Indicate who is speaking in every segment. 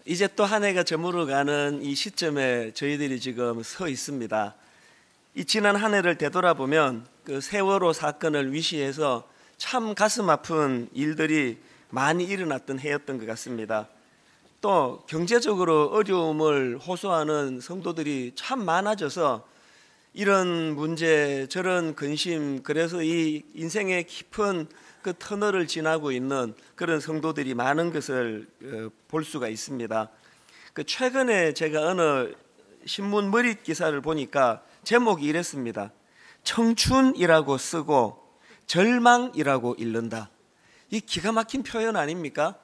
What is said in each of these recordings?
Speaker 1: 이제 또 한 해가 저물어가는 이 시점에 저희들이 지금 서 있습니다. 이 지난 한 해를 되돌아보면 그 세월호 사건을 위시해서 참 가슴 아픈 일들이 많이 일어났던 해였던 것 같습니다. 또 경제적으로 어려움을 호소하는 성도들이 참 많아져서 이런 문제 저런 근심, 그래서 이 인생의 깊은 그 터널을 지나고 있는 그런 성도들이 많은 것을 볼 수가 있습니다. 그 최근에 제가 어느 신문 머릿 기사를 보니까 제목이 이랬습니다. 청춘이라고 쓰고 절망이라고 읽는다. 이 기가 막힌 표현 아닙니까?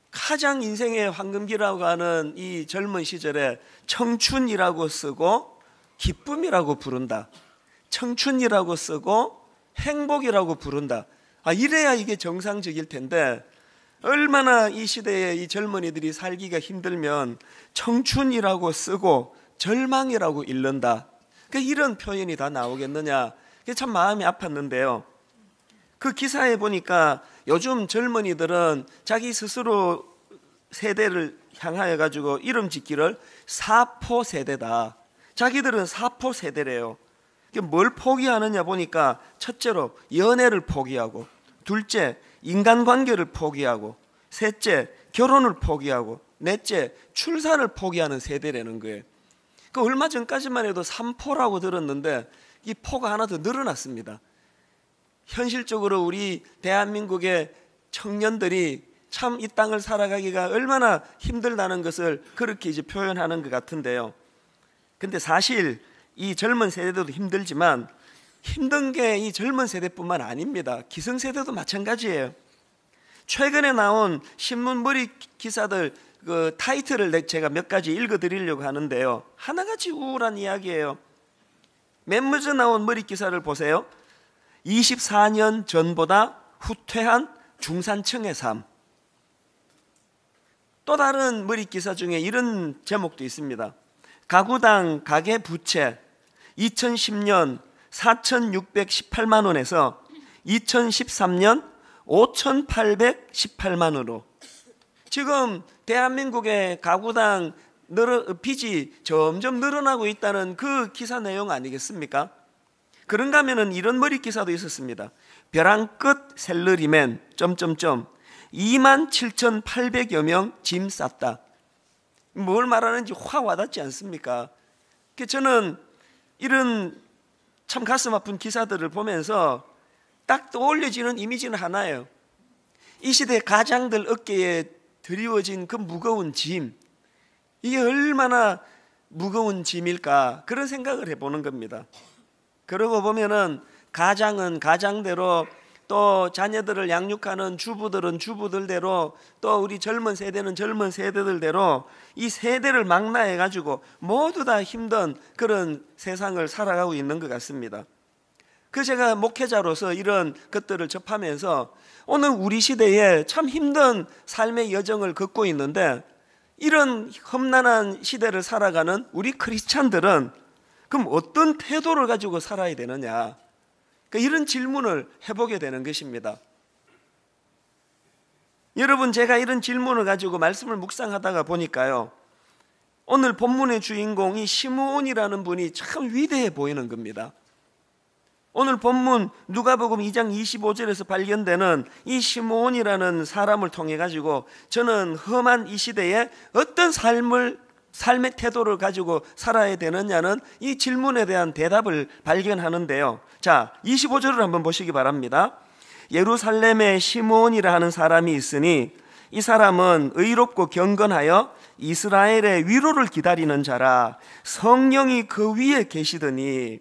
Speaker 1: 가장 인생의 황금기라고 하는 이 젊은 시절에 청춘이라고 쓰고 기쁨이라고 부른다. 청춘이라고 쓰고 행복이라고 부른다. 이래야 이게 정상적일 텐데 얼마나 이 시대에 이 젊은이들이 살기가 힘들면 청춘이라고 쓰고 절망이라고 읽는다. 이런 표현이 다 나오겠느냐. 참 마음이 아팠는데요. 그 기사에 보니까 요즘 젊은이들은 자기 스스로 세대를 향하여 가지고 이름 짓기를 사포 세대다. 자기들은 사포 세대래요. 뭘 포기하느냐 보니까 첫째로 연애를 포기하고, 둘째 인간관계를 포기하고, 셋째 결혼을 포기하고, 넷째 출산을 포기하는 세대라는 거예요. 얼마 전까지만 해도 3포라고 들었는데 이 포가 하나 더 늘어났습니다. 현실적으로 우리 대한민국의 청년들이 참 이 땅을 살아가기가 얼마나 힘들다는 것을 그렇게 이제 표현하는 것 같은데요. 근데 사실 이 젊은 세대도 힘들지만 힘든 게 이 젊은 세대뿐만 아닙니다. 기성세대도 마찬가지예요. 최근에 나온 신문 머릿 기사들 그 타이틀을 제가 몇 가지 읽어드리려고 하는데요. 하나같이 우울한 이야기예요. 맨 먼저 나온 머릿 기사를 보세요. 24년 전보다 후퇴한 중산층의 삶. 또 다른 머릿 기사 중에 이런 제목도 있습니다. 가구당 가계 부채 2010년 4,618만 원에서 2013년 5,818만 원으로 지금 대한민국의 가구당 빚이 점점 늘어나고 있다는 그 기사 내용 아니겠습니까? 그런가 하면은 이런 머릿 기사도 있었습니다. 벼랑 끝 샐러리맨 27,800여 명 짐 쌌다. 뭘 말하는지 확 와닿지 않습니까? 저는 이런 참 가슴 아픈 기사들을 보면서 딱 떠올려지는 이미지는 하나예요. 이 시대 가장들 어깨에 드리워진 그 무거운 짐, 이게 얼마나 무거운 짐일까, 그런 생각을 해보는 겁니다. 그러고 보면은 가장은 가장대로, 또 자녀들을 양육하는 주부들은 주부들대로, 또 우리 젊은 세대는 젊은 세대들대로 이 세대를 망라해 가지고 모두 다 힘든 그런 세상을 살아가고 있는 것 같습니다. 제가 목회자로서 이런 것들을 접하면서 오늘 우리 시대에 참 힘든 삶의 여정을 걷고 있는데, 이런 험난한 시대를 살아가는 우리 크리스찬들은 그럼 어떤 태도를 가지고 살아야 되느냐, 이런 질문을 해보게 되는 것입니다. 여러분, 제가 이런 질문을 가지고 말씀을 묵상하다가 보니까요, 오늘 본문의 주인공이 시므온이라는 분이 참 위대해 보이는 겁니다. 오늘 본문 누가복음 2장 25절에서 발견되는 이 시므온이라는 사람을 통해 가지고 저는 험한 이 시대에 어떤 삶의 태도를 가지고 살아야 되느냐는 이 질문에 대한 대답을 발견하는데요. 자, 25절을 한번 보시기 바랍니다. 예루살렘에 시므온이라 하는 사람이 있으니 이 사람은 의롭고 경건하여 이스라엘의 위로를 기다리는 자라. 성령이 그 위에 계시더니.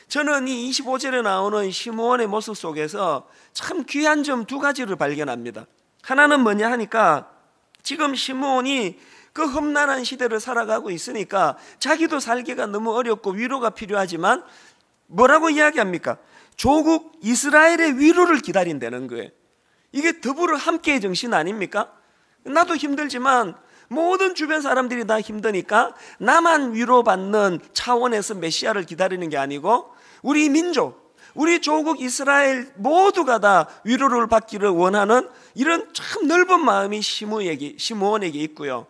Speaker 1: 저는 이 25절에 나오는 시므온의 모습 속에서 참 귀한 점 두 가지를 발견합니다. 하나는 뭐냐 하니까, 지금 시므온이 그 험난한 시대를 살아가고 있으니까 자기도 살기가 너무 어렵고 위로가 필요하지만 뭐라고 이야기합니까? 조국 이스라엘의 위로를 기다린다는 거예요. 이게 더불어 함께의 정신 아닙니까? 나도 힘들지만 모든 주변 사람들이 다 힘드니까 나만 위로받는 차원에서 메시아를 기다리는 게 아니고 우리 민족, 우리 조국 이스라엘 모두가 다 위로를 받기를 원하는 이런 참 넓은 마음이 시므온에게 있고요.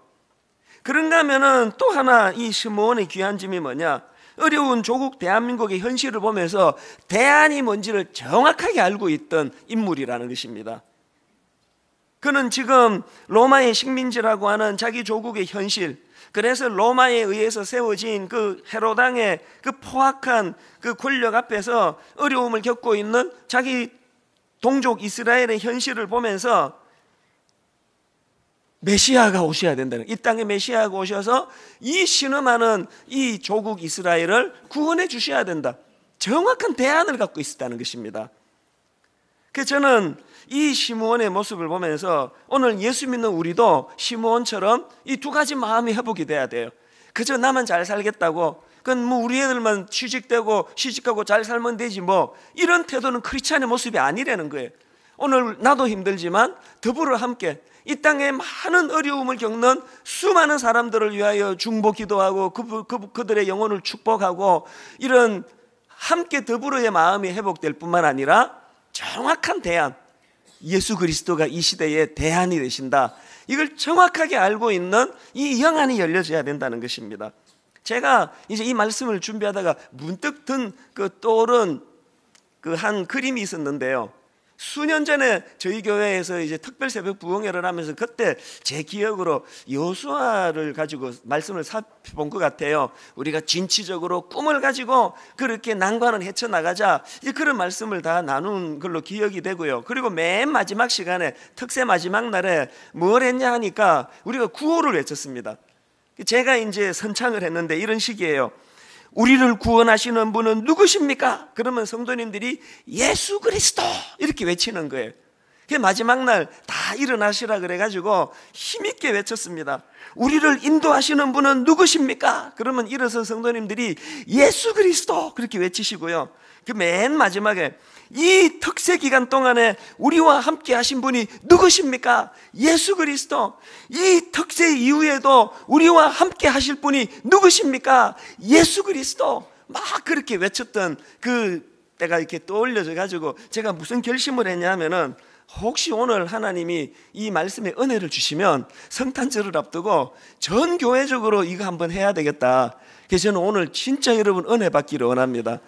Speaker 1: 그런가 하면은 또 하나 이 시므온의 귀한 점이 뭐냐? 어려운 조국 대한민국의 현실을 보면서 대안이 뭔지를 정확하게 알고 있던 인물이라는 것입니다. 그는 지금 로마의 식민지라고 하는 자기 조국의 현실, 그래서 로마에 의해서 세워진 그 헤로당의 그 포악한 그 권력 앞에서 어려움을 겪고 있는 자기 동족 이스라엘의 현실을 보면서 메시아가 오셔야 된다는, 이 땅에 메시아가 오셔서 이 신음하는 이 조국 이스라엘을 구원해 주셔야 된다, 정확한 대안을 갖고 있었다는 것입니다. 그래서 저는 이 시므온의 모습을 보면서 오늘 예수 믿는 우리도 시므온처럼 이 두 가지 마음이 회복이 돼야 돼요. 그저 나만 잘 살겠다고, 그건 뭐 우리 애들만 취직되고 시집가고 잘 살면 되지 뭐, 이런 태도는 크리스찬의 모습이 아니라는 거예요. 오늘 나도 힘들지만 더불어 함께 이 땅에 많은 어려움을 겪는 수많은 사람들을 위하여 중보 기도하고 그들의 영혼을 축복하고, 이런 함께 더불어의 마음이 회복될 뿐만 아니라 정확한 대안, 예수 그리스도가 이 시대의 대안이 되신다, 이걸 정확하게 알고 있는 이 영안이 열려져야 된다는 것입니다. 제가 이제 이 말씀을 준비하다가 문득 떠오른 그 한 그림이 있었는데요. 수년 전에 저희 교회에서 이제 특별 새벽 부흥회를 하면서 그때 제 기억으로 여호수아를 가지고 말씀을 살펴본 것 같아요. 우리가 진취적으로 꿈을 가지고 그렇게 난관을 헤쳐나가자, 그런 말씀을 다 나눈 걸로 기억이 되고요. 그리고 맨 마지막 시간에 특세 마지막 날에 뭘 했냐 하니까 우리가 구호를 외쳤습니다. 제가 이제 선창을 했는데 이런 식이에요. 우리를 구원하시는 분은 누구십니까? 그러면 성도님들이 예수 그리스도 이렇게 외치는 거예요. 마지막 날 다 일어나시라 그래가지고 힘있게 외쳤습니다. 우리를 인도하시는 분은 누구십니까? 그러면 일어서 성도님들이 예수 그리스도 그렇게 외치시고요. 그 맨 마지막에 이 특세 기간 동안에 우리와 함께 하신 분이 누구십니까? 예수 그리스도. 이 특세 이후에도 우리와 함께 하실 분이 누구십니까? 예수 그리스도. 막 그렇게 외쳤던 그 때가 이렇게 떠올려져 가지고 제가 무슨 결심을 했냐면은, 혹시 오늘 하나님이 이 말씀에 은혜를 주시면 성탄절을 앞두고 전 교회적으로 이거 한번 해야 되겠다. 그래서 저는 오늘 진짜 여러분 은혜 받기를 원합니다.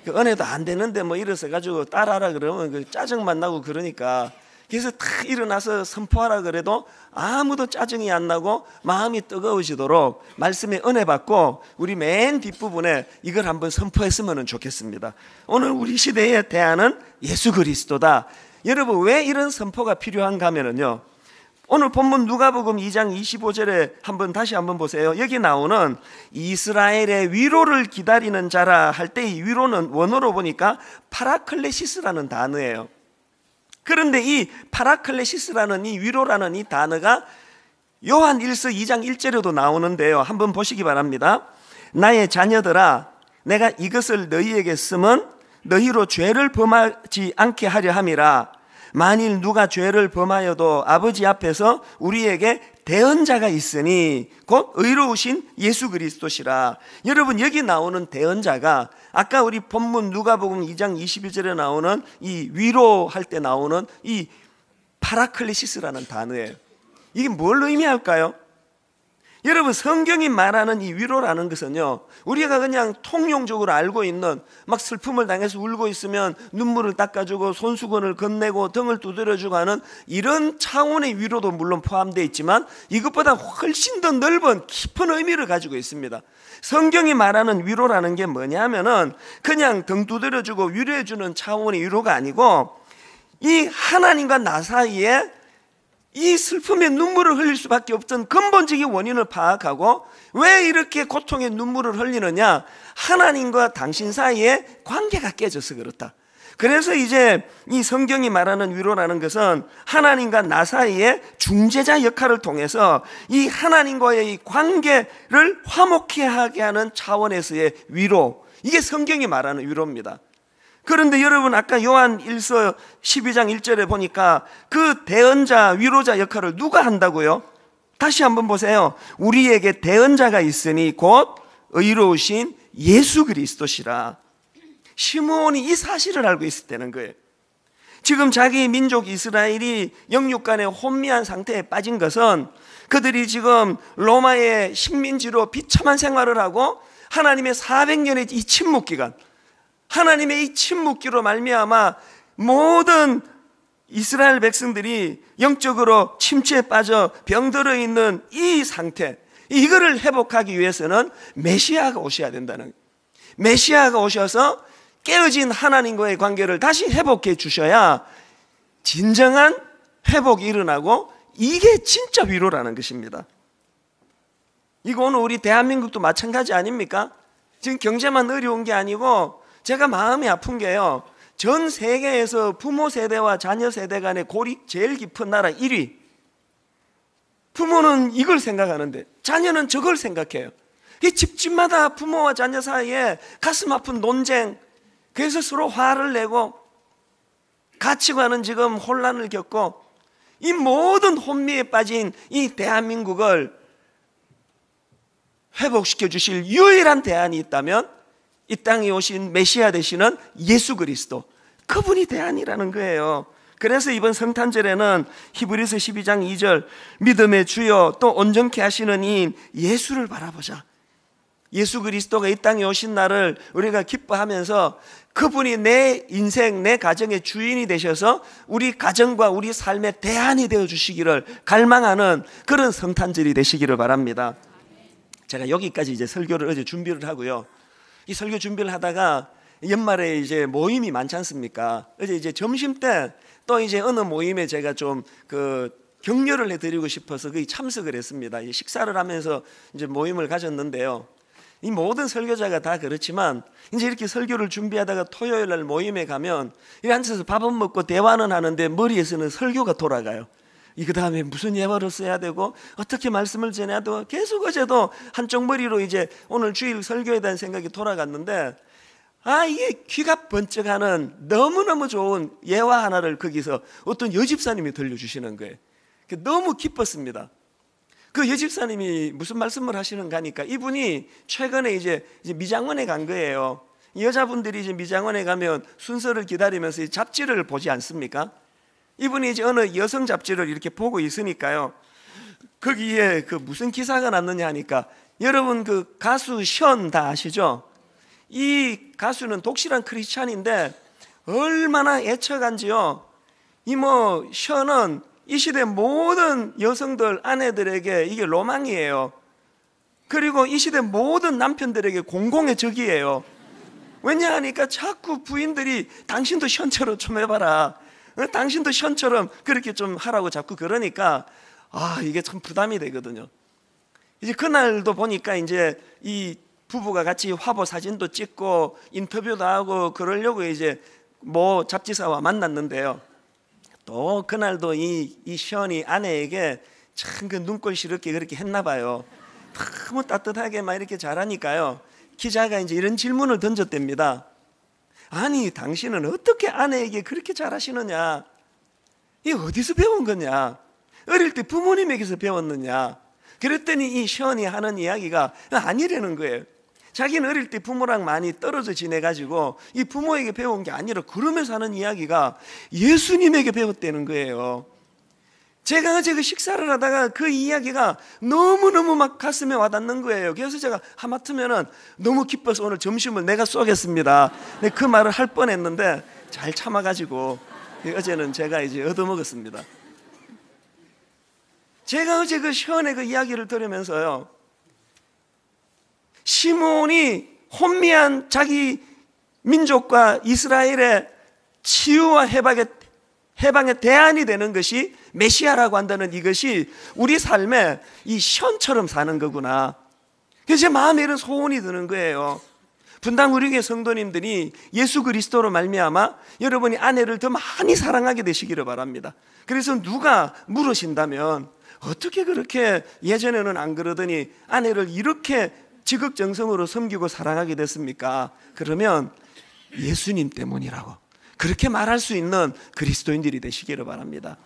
Speaker 1: 그 은혜도 안 되는데 뭐 일어서 가지고 따라하라 그러면 그 짜증만 나고 그러니까, 그래서 탁 일어나서 선포하라 그래도 아무도 짜증이 안 나고 마음이 뜨거워지도록 말씀에 은혜 받고 우리 맨 뒷부분에 이걸 한번 선포했으면 좋겠습니다. 오늘 우리 시대의 대안은 예수 그리스도다. 여러분, 왜 이런 선포가 필요한가 하면요, 오늘 본문 누가복음 2장 25절에 다시 한번 보세요. 여기 나오는 이스라엘의 위로를 기다리는 자라 할 때 이 위로는 원어로 보니까 파라클레시스라는 단어예요. 그런데 이 파라클레시스라는 이 위로라는 이 단어가 요한 1서 2장 1절에도 나오는데요. 한번 보시기 바랍니다. 나의 자녀들아, 내가 이것을 너희에게 쓰면 너희로 죄를 범하지 않게 하려 함이라. 만일 누가 죄를 범하여도 아버지 앞에서 우리에게 대언자가 있으니 곧 의로우신 예수 그리스도시라. 여러분, 여기 나오는 대언자가 아까 우리 본문 누가복음 2장 21절에 나오는 이 위로할 때 나오는 이 파라클레시스라는 단어예요. 이게 뭘 의미할까요? 여러분, 성경이 말하는 이 위로라는 것은요, 우리가 그냥 통용적으로 알고 있는, 막 슬픔을 당해서 울고 있으면 눈물을 닦아주고 손수건을 건네고 등을 두드려주고 하는 이런 차원의 위로도 물론 포함되어 있지만, 이것보다 훨씬 더 넓은 깊은 의미를 가지고 있습니다. 성경이 말하는 위로라는 게 뭐냐면은 그냥 등 두드려주고 위로해주는 차원의 위로가 아니고, 이 하나님과 나 사이에 이 슬픔에 눈물을 흘릴 수밖에 없던 근본적인 원인을 파악하고, 왜 이렇게 고통에 눈물을 흘리느냐, 하나님과 당신 사이에 관계가 깨져서 그렇다. 그래서 이제 이 성경이 말하는 위로라는 것은 하나님과 나 사이에 중재자 역할을 통해서 이 하나님과의 이 관계를 화목케 하게 하는 차원에서의 위로, 이게 성경이 말하는 위로입니다. 그런데 여러분, 아까 요한 1서 12장 1절에 보니까 그 대언자, 위로자 역할을 누가 한다고요? 다시 한번 보세요. 우리에게 대언자가 있으니 곧 의로우신 예수 그리스도시라. 시므온이 이 사실을 알고 있었다는 거예요. 지금 자기 민족 이스라엘이 영육간의 혼미한 상태에 빠진 것은 그들이 지금 로마의 식민지로 비참한 생활을 하고 하나님의 400년의 이 침묵기간, 하나님의 이 침묵기로 말미암아 모든 이스라엘 백성들이 영적으로 침체에 빠져 병들어 있는 이 상태, 이거를 회복하기 위해서는 메시아가 오셔야 된다는 거예요. 메시아가 오셔서 깨어진 하나님과의 관계를 다시 회복해 주셔야 진정한 회복이 일어나고 이게 진짜 위로라는 것입니다. 이거 오늘 우리 대한민국도 마찬가지 아닙니까? 지금 경제만 어려운 게 아니고 제가 마음이 아픈 게요, 전 세계에서 부모 세대와 자녀 세대 간의 골이 제일 깊은 나라 1위. 부모는 이걸 생각하는데 자녀는 저걸 생각해요. 이 집집마다 부모와 자녀 사이에 가슴 아픈 논쟁, 그래서 서로 화를 내고 가치관은 지금 혼란을 겪고, 이 모든 혼미에 빠진 이 대한민국을 회복시켜 주실 유일한 대안이 있다면 이 땅에 오신 메시아 되시는 예수 그리스도, 그분이 대안이라는 거예요. 그래서 이번 성탄절에는 히브리서 12장 2절 믿음의 주여 또 온전케 하시는 이인 예수를 바라보자. 예수 그리스도가 이 땅에 오신 날을 우리가 기뻐하면서 그분이 내 인생, 내 가정의 주인이 되셔서 우리 가정과 우리 삶의 대안이 되어 주시기를 갈망하는 그런 성탄절이 되시기를 바랍니다. 제가 여기까지 이제 설교를 어제 준비를 하고요, 이 설교 준비를 하다가 연말에 이제 모임이 많지 않습니까? 어제 이제 점심 때 또 이제 어느 모임에 제가 좀 격려를 해드리고 싶어서 거기 참석을 했습니다. 식사를 하면서 이제 모임을 가졌는데요, 이 모든 설교자가 다 그렇지만 이제 이렇게 설교를 준비하다가 토요일 날 모임에 가면 이렇게 앉아서 밥은 먹고 대화는 하는데 머리에서는 설교가 돌아가요. 그 다음에 무슨 예화를 써야 되고 어떻게 말씀을 전해야 되고 계속 어제도 한쪽 머리로 이제 오늘 주일 설교에 대한 생각이 돌아갔는데, 이게 귀가 번쩍하는 너무너무 좋은 예화 하나를 거기서 어떤 여집사님이 들려주시는 거예요. 너무 기뻤습니다. 그 여집사님이 무슨 말씀을 하시는가 하니까 이분이 최근에 이제 미장원에 간 거예요. 여자분들이 이제 미장원에 가면 순서를 기다리면서 잡지를 보지 않습니까? 이분이 이제 어느 여성 잡지를 이렇게 보고 있으니까요, 거기에 무슨 기사가 났느냐 하니까, 여러분 그 가수 션 다 아시죠? 이 가수는 독실한 크리스찬인데 얼마나 애처간지요. 션은 이 시대 모든 여성들, 아내들에게 이게 로망이에요. 그리고 이 시대 모든 남편들에게 공공의 적이에요. 왜냐하니까 자꾸 부인들이 당신도 션처럼 좀 해봐라, 당신도 션처럼 그렇게 좀 하라고 자꾸 그러니까 이게 참 부담이 되거든요. 이제 그날도 보니까 이제 이 부부가 같이 화보 사진도 찍고 인터뷰도 하고 그러려고 이제 모 잡지사와 만났는데요, 또 그날도 이 션이 아내에게 참 그 눈꼴시럽게 그렇게 했나 봐요. 너무 따뜻하게 막 이렇게 잘하니까요, 기자가 이제 이런 질문을 던졌답니다. 아니 당신은 어떻게 아내에게 그렇게 잘하시느냐, 이 어디서 배운 거냐, 어릴 때 부모님에게서 배웠느냐. 그랬더니 이 션이 하는 이야기가 아니라는 거예요. 자기는 어릴 때 부모랑 많이 떨어져 지내가지고 이 부모에게 배운 게 아니라 그러면서 하는 이야기가 예수님에게 배웠다는 거예요. 제가 어제 그 식사를 하다가 그 이야기가 너무너무 막 가슴에 와닿는 거예요. 그래서 제가 하마터면은 너무 기뻐서 오늘 점심을 내가 쏘겠습니다. 그 말을 할 뻔했는데 잘 참아가지고 어제는 제가 이제 얻어먹었습니다. 제가 어제 그 션의 그 이야기를 들으면서요, 시므온이 혼미한 자기 민족과 이스라엘의 치유와 해방의 대안이 되는 것이 메시아라고 한다는 이것이 우리 삶에 이 션처럼 사는 거구나. 그래서 제 마음에 이런 소원이 드는 거예요. 분당 우리 교회 성도님들이 예수 그리스도로 말미암아 여러분이 아내를 더 많이 사랑하게 되시기를 바랍니다. 그래서 누가 물으신다면 어떻게 그렇게 예전에는 안 그러더니 아내를 이렇게 지극정성으로 섬기고 사랑하게 됐습니까? 그러면 예수님 때문이라고 그렇게 말할 수 있는 그리스도인들이 되시기를 바랍니다.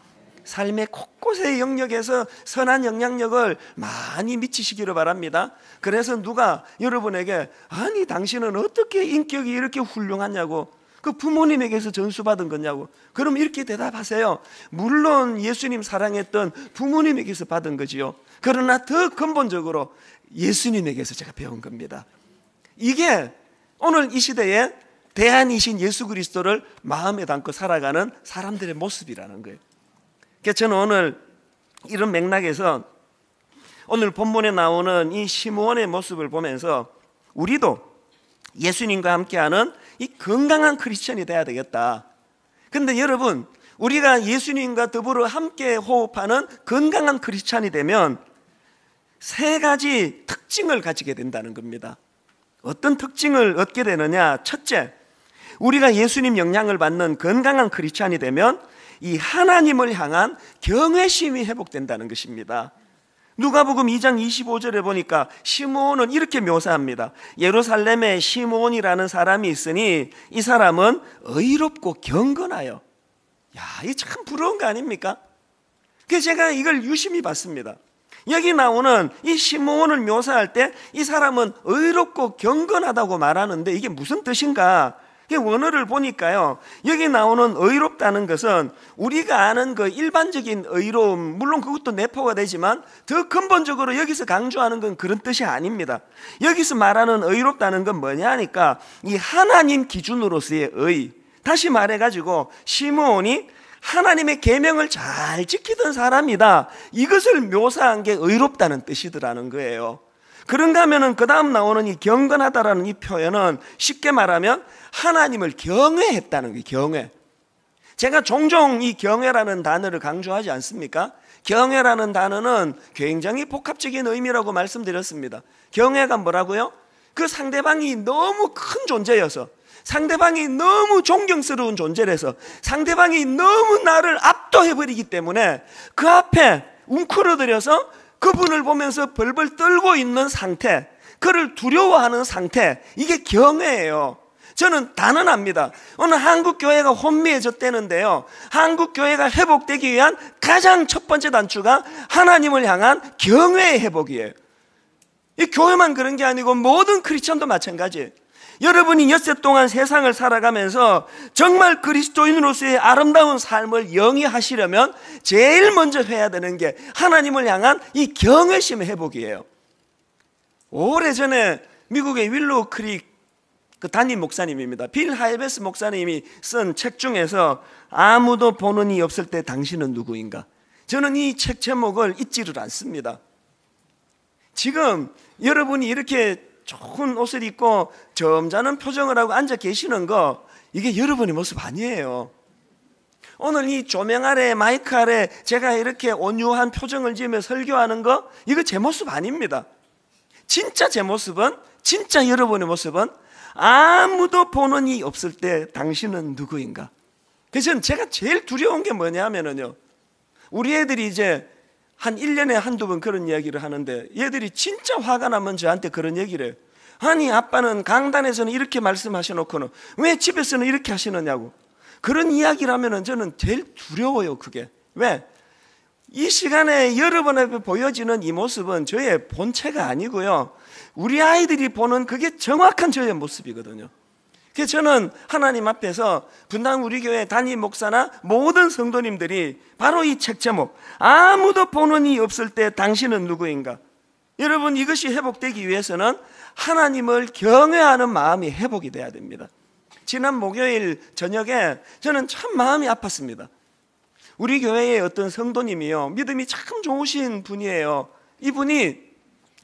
Speaker 1: 삶의 곳곳의 영역에서 선한 영향력을 많이 미치시기를 바랍니다. 그래서 누가 여러분에게 아니 당신은 어떻게 인격이 이렇게 훌륭하냐고, 그 부모님에게서 전수받은 거냐고, 그럼 이렇게 대답하세요. 물론 예수님 사랑했던 부모님에게서 받은 거지요. 그러나 더 근본적으로 예수님에게서 제가 배운 겁니다. 이게 오늘 이 시대에 대안이신 예수 그리스도를 마음에 담고 살아가는 사람들의 모습이라는 거예요. 그래서 저는 오늘 이런 맥락에서 오늘 본문에 나오는 이 시므온의 모습을 보면서 우리도 예수님과 함께하는 이 건강한 크리스천이 돼야 되겠다. 근데 여러분, 우리가 예수님과 더불어 함께 호흡하는 건강한 크리스천이 되면 세 가지 특징을 가지게 된다는 겁니다. 어떤 특징을 얻게 되느냐? 첫째, 우리가 예수님 영향을 받는 건강한 크리스천이 되면 이 하나님을 향한 경외심이 회복된다는 것입니다. 누가복음 2장 25절에 보니까 시므온은 이렇게 묘사합니다. 예루살렘에 시므온이라는 사람이 있으니 이 사람은 의롭고 경건하여. 야, 이 참 부러운 거 아닙니까? 그래서 제가 이걸 유심히 봤습니다. 여기 나오는 이 시므온을 묘사할 때 이 사람은 의롭고 경건하다고 말하는데 이게 무슨 뜻인가? 원어를 보니까요, 여기 나오는 의롭다는 것은 우리가 아는 그 일반적인 의로움, 물론 그것도 내포가 되지만 더 근본적으로 여기서 강조하는 건 그런 뜻이 아닙니다. 여기서 말하는 의롭다는 건 뭐냐 하니까 이 하나님 기준으로서의 의, 다시 말해가지고 시므온이 하나님의 계명을 잘 지키던 사람이다, 이것을 묘사한 게 의롭다는 뜻이더라는 거예요. 그런가 하면은 그 다음 나오는 이 경건하다라는 이 표현은 쉽게 말하면 하나님을 경외했다는 거예요. 경외. 제가 종종 이 경외라는 단어를 강조하지 않습니까? 경외라는 단어는 굉장히 복합적인 의미라고 말씀드렸습니다. 경외가 뭐라고요? 그 상대방이 너무 큰 존재여서, 상대방이 너무 존경스러운 존재라서, 상대방이 너무 나를 압도해버리기 때문에 그 앞에 웅크러들여서 그분을 보면서 벌벌 떨고 있는 상태, 그를 두려워하는 상태, 이게 경외예요. 저는 단언합니다. 오늘 한국교회가 혼미해졌다는데요, 한국교회가 회복되기 위한 가장 첫 번째 단추가 하나님을 향한 경외의 회복이에요. 이 교회만 그런 게 아니고 모든 크리스천도 마찬가지예요. 여러분이 엿새 동안 세상을 살아가면서 정말 그리스도인으로서의 아름다운 삶을 영위하시려면 제일 먼저 해야 되는 게 하나님을 향한 이 경외심의 회복이에요. 오래전에 미국의 윌로우 크릭 그 담임 목사님입니다. 빌 하이베스 목사님이 쓴 책 중에서 아무도 보는 이 없을 때 당신은 누구인가? 저는 이 책 제목을 잊지를 않습니다. 지금 여러분이 이렇게 좋은 옷을 입고 점잖은 표정을 하고 앉아 계시는 거, 이게 여러분의 모습 아니에요. 오늘 이 조명 아래, 마이크 아래 제가 이렇게 온유한 표정을 지으며 설교하는 거, 이거 제 모습 아닙니다. 진짜 제 모습은, 진짜 여러분의 모습은 아무도 보는 이 없을 때 당신은 누구인가? 그래서 제가 제일 두려운 게 뭐냐면요, 우리 애들이 이제 한 1년에 한두 번 그런 이야기를 하는데, 얘들이 진짜 화가 나면 저한테 그런 얘기를 해요. 아니 아빠는 강단에서는 이렇게 말씀하셔놓고는 왜 집에서는 이렇게 하시느냐고. 그런 이야기를 하면은 저는 제일 두려워요. 그게 왜? 이 시간에 여러분 앞에 보여지는 이 모습은 저의 본체가 아니고요, 우리 아이들이 보는 그게 정확한 저의 모습이거든요. 그래서 저는 하나님 앞에서 분당 우리 교회 담임 목사나 모든 성도님들이 바로 이 책 제목, 아무도 보는 이 없을 때 당신은 누구인가, 여러분 이것이 회복되기 위해서는 하나님을 경외하는 마음이 회복이 돼야 됩니다. 지난 목요일 저녁에 저는 참 마음이 아팠습니다. 우리 교회의 어떤 성도님이요, 믿음이 참 좋으신 분이에요. 이분이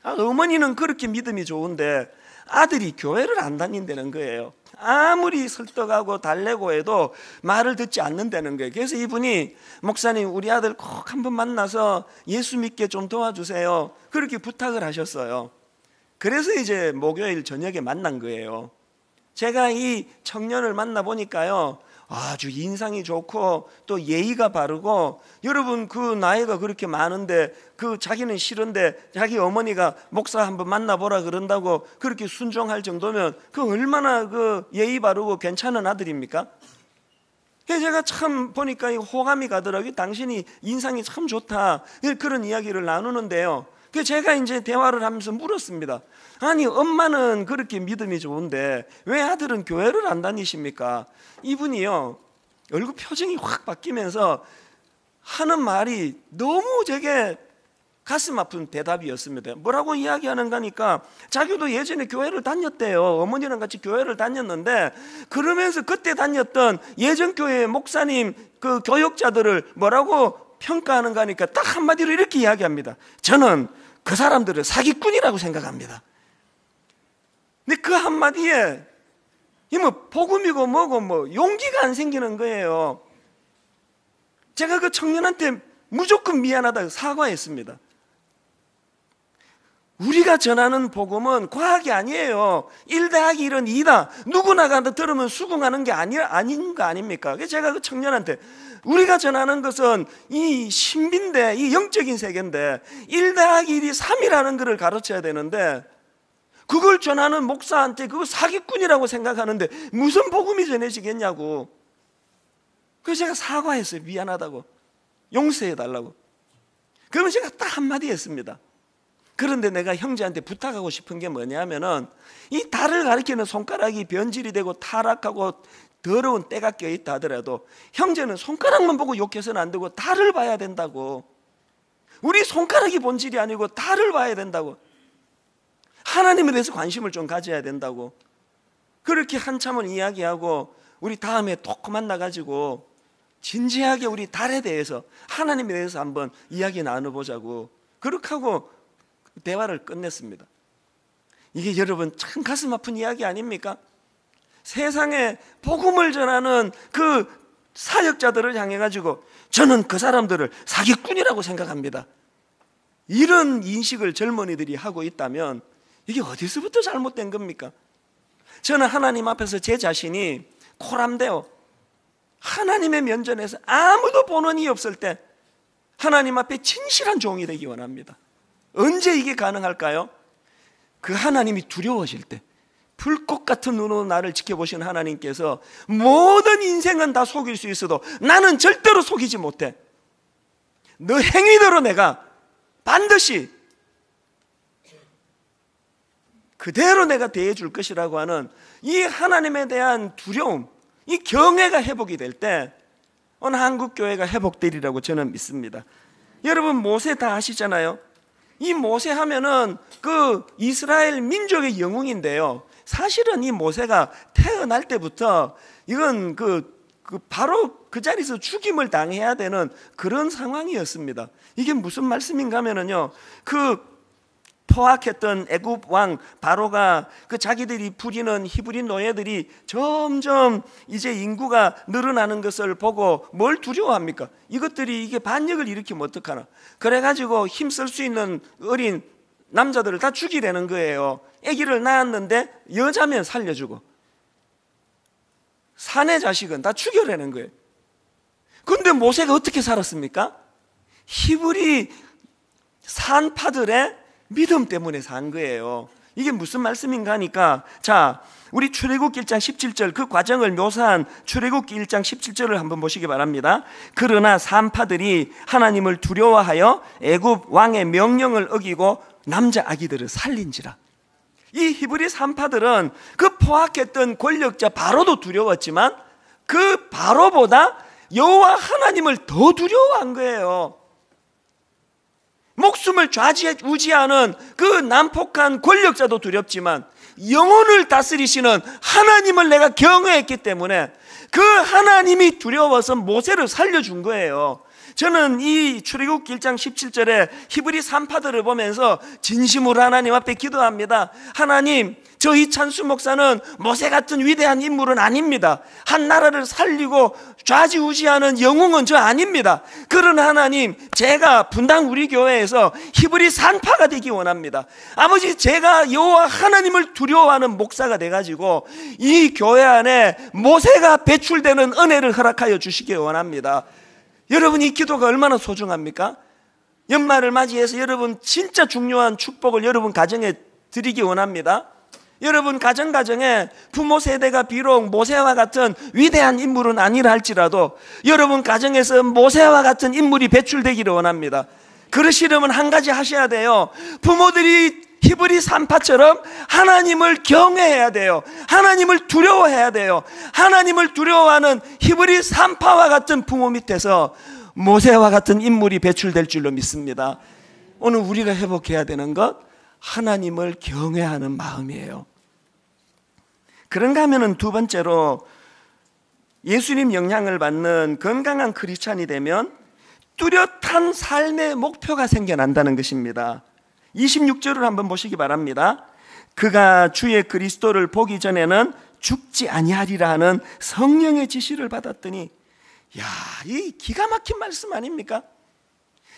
Speaker 1: 어머니는 그렇게 믿음이 좋은데 아들이 교회를 안 다닌다는 거예요. 아무리 설득하고 달래고 해도 말을 듣지 않는다는 거예요. 그래서 이분이 목사님 우리 아들 꼭 한번 만나서 예수 믿게 좀 도와주세요, 그렇게 부탁을 하셨어요. 그래서 이제 목요일 저녁에 만난 거예요. 제가 이 청년을 만나보니까요, 아주 인상이 좋고 또 예의가 바르고, 여러분 그 나이가 그렇게 많은데 그 자기는 싫은데 자기 어머니가 목사 한번 만나보라 그런다고 그렇게 순종할 정도면 그 얼마나 그 예의 바르고 괜찮은 아들입니까? 그래서 제가 참 보니까 호감이 가더라고요. 당신이 인상이 참 좋다, 그런 이야기를 나누는데요. 그래서 제가 이제 대화를 하면서 물었습니다. 아니, 엄마는 그렇게 믿음이 좋은데 왜 아들은 교회를 안 다니십니까? 이분이요, 얼굴 표정이 확 바뀌면서 하는 말이 너무 제게 가슴 아픈 대답이었습니다. 뭐라고 이야기하는가 하니까 자기도 예전에 교회를 다녔대요. 어머니랑 같이 교회를 다녔는데, 그러면서 그때 다녔던 예전 교회 목사님 그 교역자들을 뭐라고 평가하는가 하니까 딱 한마디로 이렇게 이야기합니다. 저는 그 사람들을 사기꾼이라고 생각합니다. 근데 그 한마디에 이 뭐 복음이고 뭐고 뭐 용기가 안 생기는 거예요. 제가 그 청년한테 무조건 미안하다고 사과했습니다. 우리가 전하는 복음은 과학이 아니에요. 1 더하기 1은 2다. 누구나 가도 들으면 수긍하는 게 아닌 거 아닙니까? 그래서 제가 그 청년한테 우리가 전하는 것은 이 신비인데, 이 영적인 세계인데 1 더하기 1이 3이라는 것을 가르쳐야 되는데, 그걸 전하는 목사한테 그거 사기꾼이라고 생각하는데 무슨 복음이 전해지겠냐고. 그래서 제가 사과했어요. 미안하다고, 용서해달라고. 그러면 제가 딱 한마디 했습니다. 그런데 내가 형제한테 부탁하고 싶은 게 뭐냐면은, 이 달을 가리키는 손가락이 변질이 되고 타락하고 더러운 때가 껴있다 하더라도 형제는 손가락만 보고 욕해서는 안 되고 달을 봐야 된다고. 우리 손가락이 본질이 아니고 달을 봐야 된다고. 하나님에 대해서 관심을 좀 가져야 된다고. 그렇게 한참을 이야기하고 우리 다음에 또 만나가지고 진지하게 우리 달에 대해서, 하나님에 대해서 한번 이야기 나눠보자고 그렇게 하고 대화를 끝냈습니다. 이게 여러분 참 가슴 아픈 이야기 아닙니까? 세상에 복음을 전하는 그 사역자들을 향해 가지고 저는 그 사람들을 사기꾼이라고 생각합니다, 이런 인식을 젊은이들이 하고 있다면 이게 어디서부터 잘못된 겁니까? 저는 하나님 앞에서 제 자신이 코람데오, 하나님의 면전에서 아무도 보는 이 없을 때 하나님 앞에 진실한 종이 되기 원합니다. 언제 이게 가능할까요? 그 하나님이 두려워질 때, 불꽃 같은 눈으로 나를 지켜보시는 하나님께서 모든 인생은 다 속일 수 있어도 나는 절대로 속이지 못해, 너 행위대로 내가 반드시 그대로 내가 대해줄 것이라고 하는 이 하나님에 대한 두려움, 이 경외가 회복이 될 때 어느 한국교회가 회복되리라고 저는 믿습니다. 여러분 모세 다 아시잖아요. 이 모세 하면은 그 이스라엘 민족의 영웅인데요, 사실은 이 모세가 태어날 때부터 이건 바로 그 자리에서 죽임을 당해야 되는 그런 상황이었습니다. 이게 무슨 말씀인가 하면은요, 그 포악했던 애굽 왕 바로가 그 자기들이 부리는 히브리 노예들이 점점 이제 인구가 늘어나는 것을 보고 뭘 두려워합니까? 이것들이 이게 반역을 일으키면 어떡하나. 그래가지고 힘쓸 수 있는 어린 남자들을 다 죽이려는 거예요. 아기를 낳았는데 여자면 살려주고 사내 자식은 다 죽여내는 거예요. 그런데 모세가 어떻게 살았습니까? 히브리 산파들의 믿음 때문에 산 거예요. 이게 무슨 말씀인가 하니까, 자, 우리 출애굽기 1장 17절 그 과정을 묘사한 출애굽기 1장 17절을 한번 보시기 바랍니다. 그러나 산파들이 하나님을 두려워하여 애굽 왕의 명령을 어기고 남자 아기들을 살린지라. 이 히브리 산파들은 그 포악했던 권력자 바로도 두려웠지만 그 바로보다 여호와 하나님을 더 두려워한 거예요. 목숨을 좌지우지하는 그 난폭한 권력자도 두렵지만 영혼을 다스리시는 하나님을 내가 경외했기 때문에 그 하나님이 두려워서 모세를 살려준 거예요. 저는 이 출애굽기 1장 17절에 히브리 산파들을 보면서 진심으로 하나님 앞에 기도합니다. 하나님, 저 이찬수 목사는 모세 같은 위대한 인물은 아닙니다. 한 나라를 살리고 좌지우지하는 영웅은 저 아닙니다. 그러나 하나님, 제가 분당 우리 교회에서 히브리 산파가 되기 원합니다. 아버지, 제가 여호와 하나님을 두려워하는 목사가 돼가지고 이 교회 안에 모세가 배출되는 은혜를 허락하여 주시기 원합니다. 여러분, 이 기도가 얼마나 소중합니까? 연말을 맞이해서 여러분 진짜 중요한 축복을 여러분 가정에 드리기 원합니다. 여러분 가정에 부모 세대가 비록 모세와 같은 위대한 인물은 아니라 할지라도 여러분 가정에서 모세와 같은 인물이 배출되기를 원합니다. 그러시려면 한 가지 하셔야 돼요. 부모들이 히브리 산파처럼 하나님을 경외해야 돼요. 하나님을 두려워해야 돼요. 하나님을 두려워하는 히브리 산파와 같은 부모 밑에서 모세와 같은 인물이 배출될 줄로 믿습니다. 오늘 우리가 회복해야 되는 것, 하나님을 경외하는 마음이에요. 그런가 하면은 두 번째로 예수님 영향을 받는 건강한 크리스찬이 되면 뚜렷한 삶의 목표가 생겨난다는 것입니다. 26절을 한번 보시기 바랍니다. 그가 주의 그리스도를 보기 전에는 죽지 아니하리라 하는 성령의 지시를 받았더니, 야, 이 기가 막힌 말씀 아닙니까?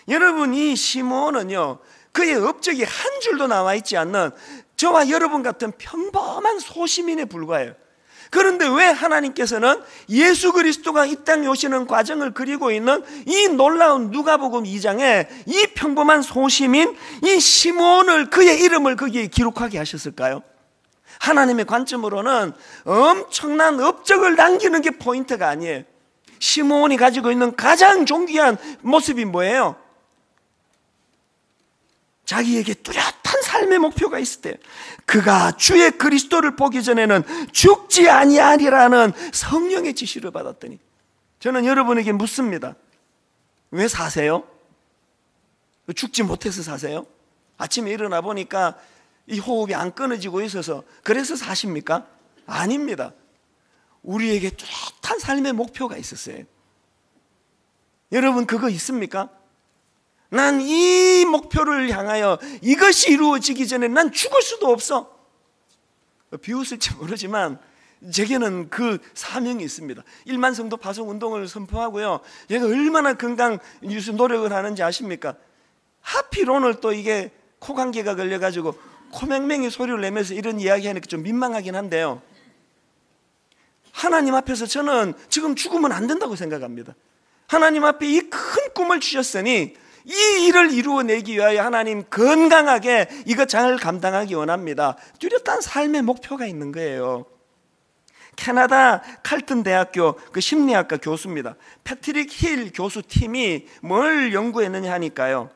Speaker 1: 여러분, 이 시므온은요, 그의 업적이 한 줄도 나와 있지 않는 저와 여러분 같은 평범한 소시민에 불과해요. 그런데 왜 하나님께서는 예수 그리스도가 이 땅에 오시는 과정을 그리고 있는 이 놀라운 누가복음 2장에 이 평범한 소시민, 이 시므온을, 그의 이름을 거기에 기록하게 하셨을까요? 하나님의 관점으로는 엄청난 업적을 남기는 게 포인트가 아니에요. 시므온이 가지고 있는 가장 존귀한 모습이 뭐예요? 자기에게 뚜렷한 삶의 목표가 있을 때, 그가 주의 그리스도를 보기 전에는 죽지 아니하리라는 성령의 지시를 받았더니, 저는 여러분에게 묻습니다. 왜 사세요? 죽지 못해서 사세요? 아침에 일어나 보니까 이 호흡이 안 끊어지고 있어서 그래서 사십니까? 아닙니다. 우리에게 뚜렷한 삶의 목표가 있었어요. 여러분, 그거 있습니까? 난 이 목표를 향하여 이것이 이루어지기 전에 난 죽을 수도 없어. 비웃을지 모르지만 제게는 그 사명이 있습니다. 1만 성도 파송 운동을 선포하고요, 제가 얼마나 건강 유지 노력을 하는지 아십니까? 하필 오늘 또 이게 코감기가 걸려가지고 코맹맹이 소리를 내면서 이런 이야기 하니까 좀 민망하긴 한데요, 하나님 앞에서 저는 지금 죽으면 안 된다고 생각합니다. 하나님 앞에 이 큰 꿈을 주셨으니 이 일을 이루어내기 위하여 하나님 건강하게 이것 잘 감당하기 원합니다. 뚜렷한 삶의 목표가 있는 거예요. 캐나다 칼튼 대학교 그 심리학과 교수입니다. 패트릭 힐 교수 팀이 뭘 연구했느냐 하니까요,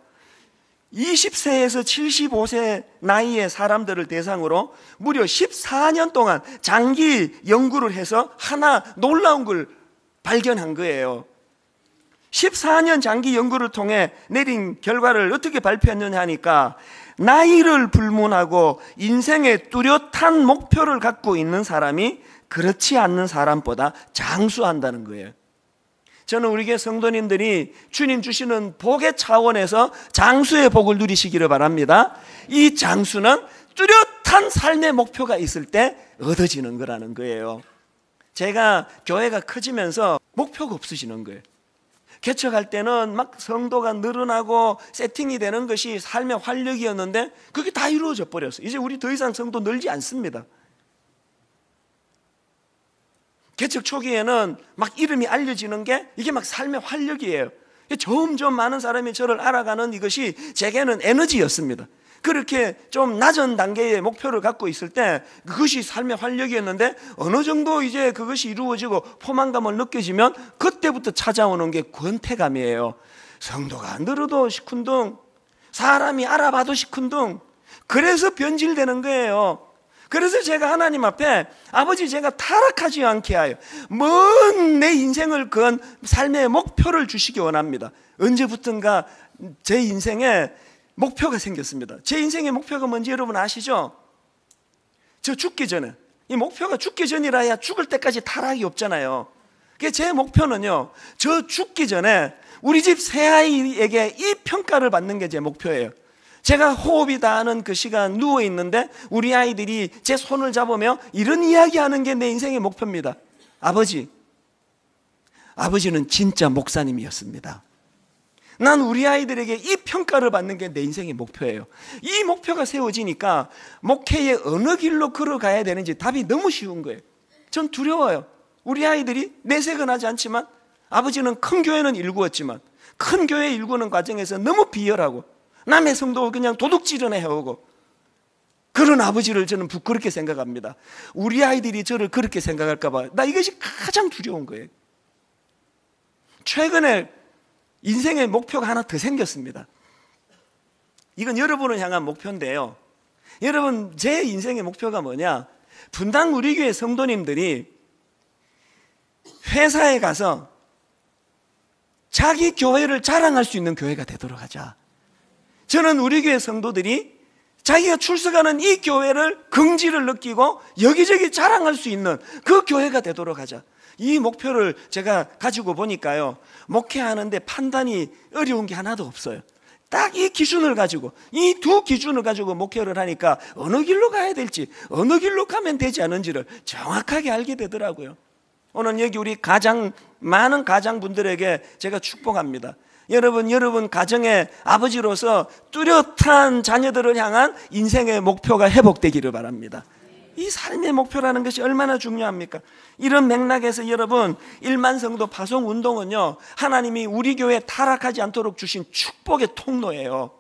Speaker 1: 20세에서 75세 나이의 사람들을 대상으로 무려 14년 동안 장기 연구를 해서 하나 놀라운 걸 발견한 거예요. 14년 장기 연구를 통해 내린 결과를 어떻게 발표했느냐 하니까, 나이를 불문하고 인생의 뚜렷한 목표를 갖고 있는 사람이 그렇지 않는 사람보다 장수한다는 거예요. 저는 우리 교회 성도님들이 주님 주시는 복의 차원에서 장수의 복을 누리시기를 바랍니다. 이 장수는 뚜렷한 삶의 목표가 있을 때 얻어지는 거라는 거예요. 제가 교회가 커지면서 목표가 없어지는 거예요. 개척할 때는 막 성도가 늘어나고 세팅이 되는 것이 삶의 활력이었는데 그게 다 이루어져 버렸어요. 이제 우리 더 이상 성도 늘지 않습니다. 개척 초기에는 막 이름이 알려지는 게 이게 막 삶의 활력이에요. 점점 많은 사람이 저를 알아가는 이것이 제게는 에너지였습니다. 그렇게 좀 낮은 단계의 목표를 갖고 있을 때 그것이 삶의 활력이었는데, 어느 정도 이제 그것이 이루어지고 포만감을 느껴지면 그때부터 찾아오는 게 권태감이에요. 성도가 늘어도 시큰둥, 사람이 알아봐도 시큰둥. 그래서 변질되는 거예요. 그래서 제가 하나님 앞에, 아버지, 제가 타락하지 않게 하여 먼 내 인생을 건 삶의 목표를 주시기 원합니다. 언제부턴가 제 인생에 목표가 생겼습니다. 제 인생의 목표가 뭔지 여러분 아시죠? 저 죽기 전에, 이 목표가 죽기 전이라야 죽을 때까지 타락이 없잖아요. 제 목표는요, 저 죽기 전에 우리 집 새아이에게 이 평가를 받는 게 제 목표예요. 제가 호흡이 닿는 그 시간 누워 있는데 우리 아이들이 제 손을 잡으며 이런 이야기하는 게 내 인생의 목표입니다. 아버지는 진짜 목사님이었습니다. 난 우리 아이들에게 이 평가를 받는 게 내 인생의 목표예요. 이 목표가 세워지니까 목회의 어느 길로 걸어가야 되는지 답이 너무 쉬운 거예요. 전 두려워요. 우리 아이들이 내색은 하지 않지만, 아버지는 큰 교회는 일구었지만 큰 교회 일구는 과정에서 너무 비열하고 남의 성도 그냥 도둑질은 해오고, 그런 아버지를 저는 부끄럽게 생각합니다. 우리 아이들이 저를 그렇게 생각할까 봐 나 이것이 가장 두려운 거예요. 최근에 인생의 목표가 하나 더 생겼습니다. 이건 여러분을 향한 목표인데요. 여러분, 제 인생의 목표가 뭐냐? 분당 우리 교회 성도님들이 회사에 가서 자기 교회를 자랑할 수 있는 교회가 되도록 하자. 저는 우리 교회 성도들이 자기가 출석하는 이 교회를 긍지를 느끼고 여기저기 자랑할 수 있는 그 교회가 되도록 하자. 이 목표를 제가 가지고 보니까요, 목회하는데 판단이 어려운 게 하나도 없어요. 딱 이 기준을 가지고, 이 두 기준을 가지고 목회를 하니까 어느 길로 가야 될지, 어느 길로 가면 되지 않은지를 정확하게 알게 되더라고요. 오늘 여기 우리 많은 가장분들에게 제가 축복합니다. 여러분 가정의 아버지로서 뚜렷한 자녀들을 향한 인생의 목표가 회복되기를 바랍니다. 이 삶의 목표라는 것이 얼마나 중요합니까? 이런 맥락에서 여러분, 1만 성도 파송 운동은요, 하나님이 우리 교회에 타락하지 않도록 주신 축복의 통로예요.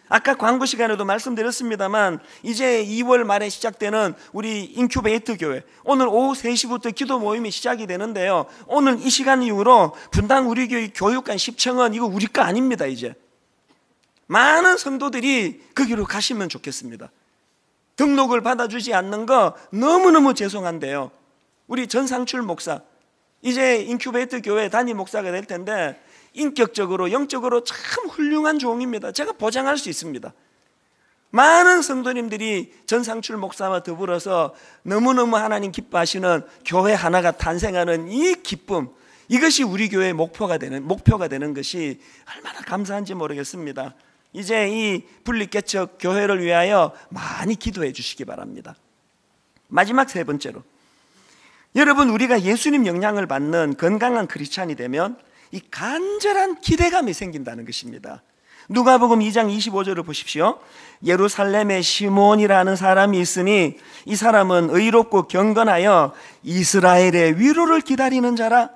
Speaker 1: 아까 광고 시간에도 말씀드렸습니다만 이제 2월 말에 시작되는 우리 인큐베이터 교회, 오늘 오후 3시부터 기도 모임이 시작이 되는데요, 오늘 이 시간 이후로 분당 우리 교회 교육관 10층은 이거 우리 거 아닙니다. 이제 많은 성도들이 거기로 가시면 좋겠습니다. 등록을 받아주지 않는 거 너무너무 죄송한데요, 우리 전상출 목사 이제 인큐베이터 교회 담임 목사가 될 텐데 인격적으로 영적으로 참 훌륭한 종입니다. 제가 보장할 수 있습니다. 많은 성도님들이 전상출 목사와 더불어서 너무너무 하나님 기뻐하시는 교회 하나가 탄생하는 이 기쁨, 이것이 우리 교회의 목표가 되는 것이 얼마나 감사한지 모르겠습니다. 이제 이 분리개척 교회를 위하여 많이 기도해 주시기 바랍니다. 마지막 세 번째로, 여러분, 우리가 예수님 영향을 받는 건강한 크리스찬이 되면 이 간절한 기대감이 생긴다는 것입니다. 누가복음 2장 25절을 보십시오. 예루살렘에 시몬이라는 사람이 있으니 이 사람은 의롭고 경건하여 이스라엘의 위로를 기다리는 자라.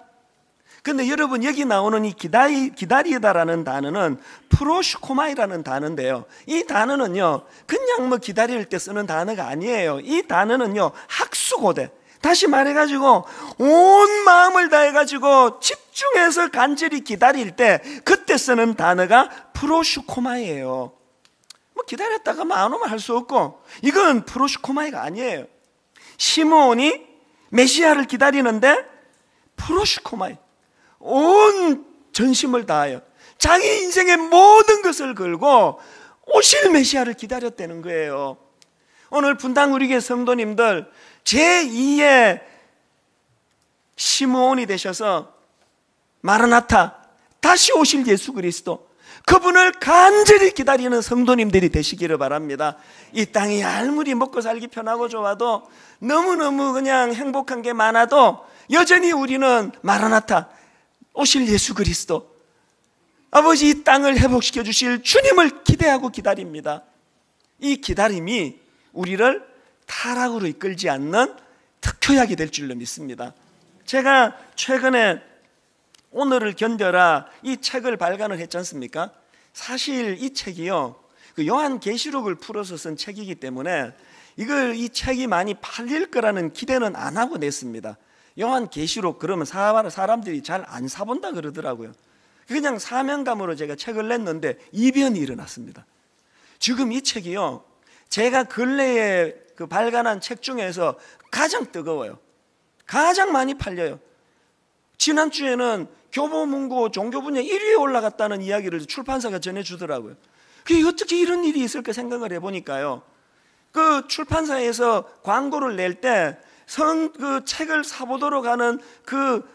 Speaker 1: 근데 여러분, 여기 나오는 이 기다리다라는 단어는 프로슈코마이라는 단어인데요, 이 단어는요 그냥 뭐 기다릴 때 쓰는 단어가 아니에요. 이 단어는요 학수고대, 다시 말해가지고 온 마음을 다해가지고 집중해서 간절히 기다릴 때 그때 쓰는 단어가 프로슈코마이예요. 뭐 기다렸다가 안 오면 할 수 없고, 이건 프로슈코마이가 아니에요. 시몬이 메시아를 기다리는데 프로슈코마이, 온 전심을 다하여 자기 인생의 모든 것을 걸고 오실 메시아를 기다렸다는 거예요. 오늘 분당 우리 교회 성도님들 제2의 시므온이 되셔서 마라나타, 다시 오실 예수 그리스도, 그분을 간절히 기다리는 성도님들이 되시기를 바랍니다. 이 땅이 아무리 먹고 살기 편하고 좋아도, 너무너무 그냥 행복한 게 많아도 여전히 우리는 마라나타, 오실 예수 그리스도, 아버지 이 땅을 회복시켜 주실 주님을 기대하고 기다립니다. 이 기다림이 우리를 타락으로 이끌지 않는 특효약이 될 줄로 믿습니다. 제가 최근에 오늘을 견뎌라 이 책을 발간을 했지 않습니까? 사실 이 책이요, 그 요한계시록을 풀어서 쓴 책이기 때문에 이 책이 많이 팔릴 거라는 기대는 안 하고 냈습니다. 요한계시록 그러면 사람들이 잘 안 사본다 그러더라고요. 그냥 사명감으로 제가 책을 냈는데 이변이 일어났습니다. 지금 이 책이요, 제가 근래에 발간한 책 중에서 가장 뜨거워요. 가장 많이 팔려요. 지난주에는 교보문고 종교 분야 1위에 올라갔다는 이야기를 출판사가 전해주더라고요. 그게 어떻게 이런 일이 있을까 생각을 해보니까요, 그 출판사에서 광고를 낼 때 그 책을 사보도록 하는 그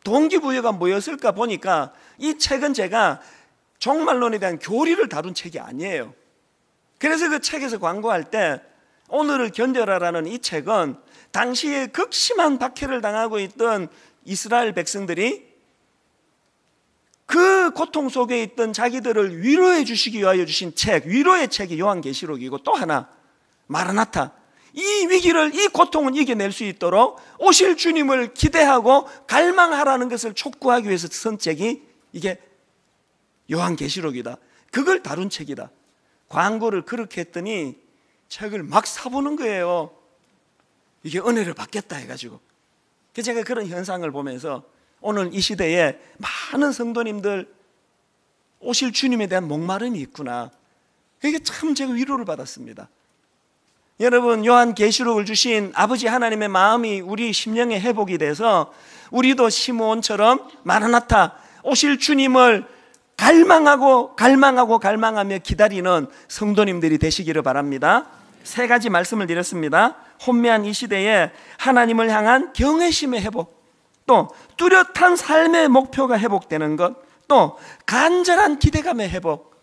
Speaker 1: 동기부여가 뭐였을까 보니까, 이 책은 제가 종말론에 대한 교리를 다룬 책이 아니에요. 그래서 그 책에서 광고할 때 오늘을 견뎌라라는 이 책은 당시에 극심한 박해를 당하고 있던 이스라엘 백성들이 그 고통 속에 있던 자기들을 위로해 주시기 위하여 주신 책, 위로의 책이 요한계시록이고, 또 하나 마라나타, 이 위기를, 이 고통을 이겨낼 수 있도록 오실 주님을 기대하고 갈망하라는 것을 촉구하기 위해서 쓴 책이 이게 요한계시록이다. 그걸 다룬 책이다. 광고를 그렇게 했더니 책을 막 사보는 거예요. 이게 은혜를 받겠다 해가지고. 제가 그런 현상을 보면서 오늘 이 시대에 많은 성도님들 오실 주님에 대한 목마름이 있구나, 이게 참 제가 위로를 받았습니다. 여러분, 요한계시록을 주신 아버지 하나님의 마음이 우리 심령의 회복이 돼서 우리도 시므온처럼 마라나타, 오실 주님을 갈망하며 기다리는 성도님들이 되시기를 바랍니다. 세 가지 말씀을 드렸습니다. 혼미한 이 시대에 하나님을 향한 경외심의 회복, 또 뚜렷한 삶의 목표가 회복되는 것, 또 간절한 기대감의 회복.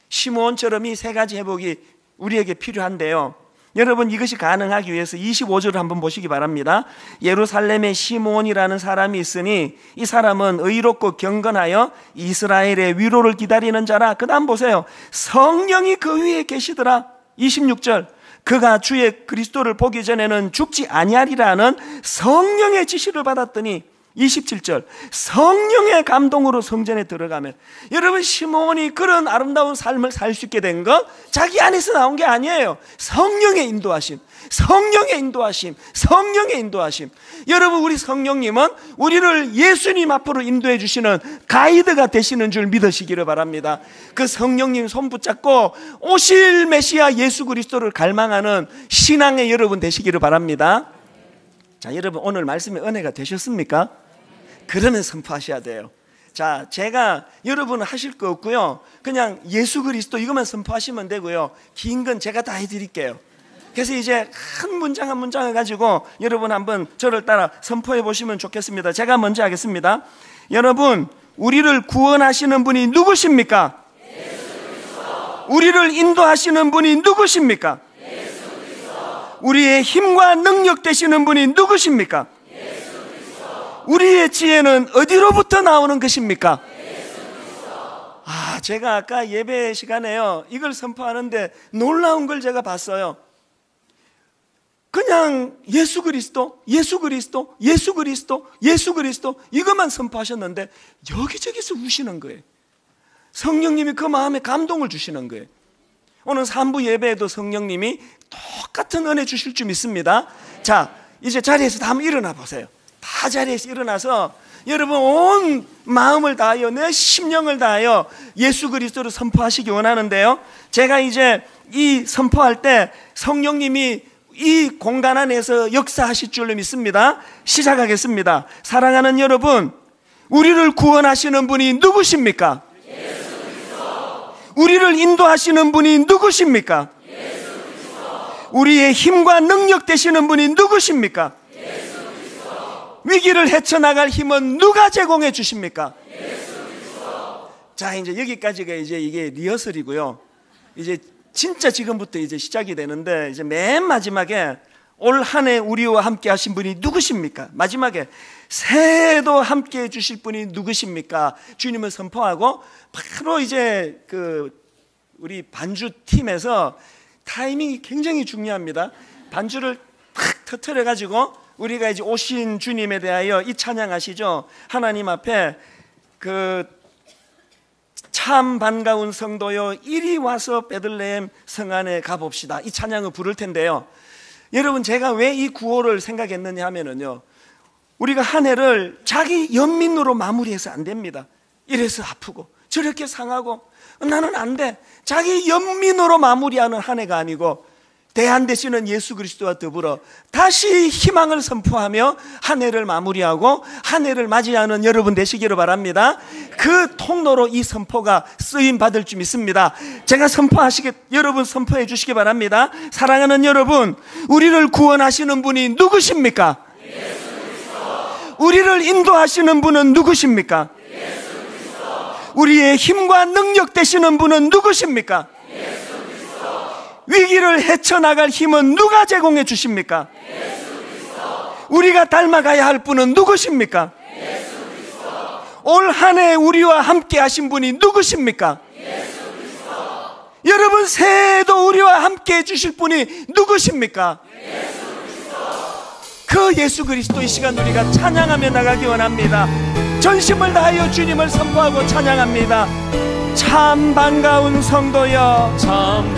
Speaker 1: 시므온처럼 이 세 가지 회복이 우리에게 필요한데요, 여러분, 이것이 가능하기 위해서 25절을 한번 보시기 바랍니다. 예루살렘에 시므온이라는 사람이 있으니 이 사람은 의롭고 경건하여 이스라엘의 위로를 기다리는 자라. 그 다음 보세요. 성령이 그 위에 계시더라. 26절, 그가 주의 그리스도를 보기 전에는 죽지 아니하리라는 성령의 지시를 받았더니 27절, 성령의 감동으로 성전에 들어가면. 여러분, 시므온이 그런 아름다운 삶을 살 수 있게 된 것 자기 안에서 나온 게 아니에요. 성령의 인도하심, 성령의 인도하심, 성령의 인도하심. 여러분, 우리 성령님은 우리를 예수님 앞으로 인도해 주시는 가이드가 되시는 줄 믿으시기를 바랍니다. 그 성령님 손 붙잡고 오실 메시아 예수 그리스도를 갈망하는 신앙의 여러분 되시기를 바랍니다. 자, 여러분, 오늘 말씀의 은혜가 되셨습니까? 그러면 선포하셔야 돼요. 자, 제가 여러분은 하실 거 없고요, 그냥 예수 그리스도 이것만 선포하시면 되고요, 긴 건 제가 다 해드릴게요. 그래서 이제 한 문장 한 문장을 가지고 여러분 한번 저를 따라 선포해 보시면 좋겠습니다. 제가 먼저 하겠습니다. 여러분, 우리를 구원하시는 분이 누구십니까? 우리를 인도하시는 분이 누구십니까? 우리의 힘과 능력 되시는 분이 누구십니까? 우리의 지혜는 어디로부터 나오는 것입니까? 제가 아까 예배 시간에요, 이걸 선포하는데 놀라운 걸 제가 봤어요. 그냥 예수 그리스도, 예수 그리스도, 예수 그리스도, 예수 그리스도 이것만 선포하셨는데 여기저기서 우시는 거예요. 성령님이 그 마음에 감동을 주시는 거예요. 오늘 3부 예배에도 성령님이 똑같은 은혜 주실 줄 믿습니다. 자, 이제 자리에서 다 한번 일어나 보세요. 다 자리에서 일어나서 여러분 온 마음을 다하여 내 심령을 다하여 예수 그리스도를 선포하시기 원하는데요, 제가 이제 이 선포할 때 성령님이 이 공간 안에서 역사하실 줄로 믿습니다. 시작하겠습니다. 사랑하는 여러분, 우리를 구원하시는 분이 누구십니까? 예수 그리스도. 우리를 인도하시는 분이 누구십니까? 예수 그리스도. 우리의 힘과 능력 되시는 분이 누구십니까? 예수 그리스도. 위기를 헤쳐나갈 힘은 누가 제공해 주십니까? 예수 그리스도. 자, 이제 여기까지가 이제 이게 리허설이고요. 이제 진짜 지금부터 이제 시작이 되는데, 이제 맨 마지막에 올 한 해 우리와 함께 하신 분이 누구십니까? 마지막에 새해도 함께 해 주실 분이 누구십니까? 주님을 선포하고 바로 이제 우리 반주 팀에서 타이밍이 굉장히 중요합니다. 반주를 탁 터뜨려 가지고 우리가 이제 오신 주님에 대하여 이 찬양하시죠. 하나님 앞에 참 반가운 성도여 이리 와서 베들레헴 성 안에 가봅시다, 이 찬양을 부를 텐데요, 여러분, 제가 왜 이 구호를 생각했느냐 하면은요, 우리가 한 해를 자기 연민으로 마무리해서 안 됩니다. 이래서 아프고 저렇게 상하고 나는 안 돼, 자기 연민으로 마무리하는 한 해가 아니고 대안 되시는 예수 그리스도와 더불어 다시 희망을 선포하며 한 해를 마무리하고 한 해를 맞이하는 여러분 되시기를 바랍니다. 그 통로로 이 선포가 쓰임 받을 줄 믿습니다. 제가 여러분 선포해 주시기 바랍니다. 사랑하는 여러분, 우리를 구원하시는 분이 누구십니까? 예수 그리스도. 우리를 인도하시는 분은 누구십니까? 예수 그리스도. 우리의 힘과 능력 되시는 분은 누구십니까? 위기를 헤쳐나갈 힘은 누가 제공해 주십니까? 예수 그리스도. 우리가 닮아가야 할 분은 누구십니까? 예수 그리스도. 올 한 해 우리와 함께 하신 분이 누구십니까? 예수 그리스도. 여러분, 새해에도 우리와 함께 해주실 분이 누구십니까? 예수 그리스도. 그 예수 그리스도 이 시간 우리가 찬양하며 나가기 원합니다. 전심을 다하여 주님을 선포하고 찬양합니다. 참 반가운 성도여,
Speaker 2: 참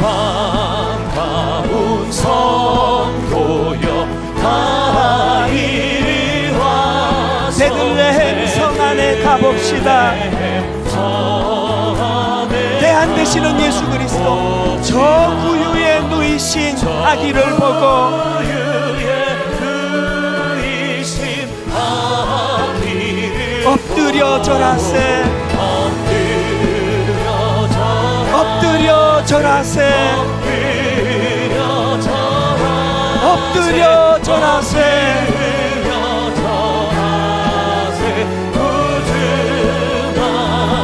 Speaker 2: 반가운 성도여, 다 이리 와서
Speaker 1: 베들레헴 성 안에 가봅시다. 대안 되시는 예수 그리스도, 저 구유에 누이신 아기를 보고 엎드려 절하세, 엎드려 절하세, 엎드려 절하세.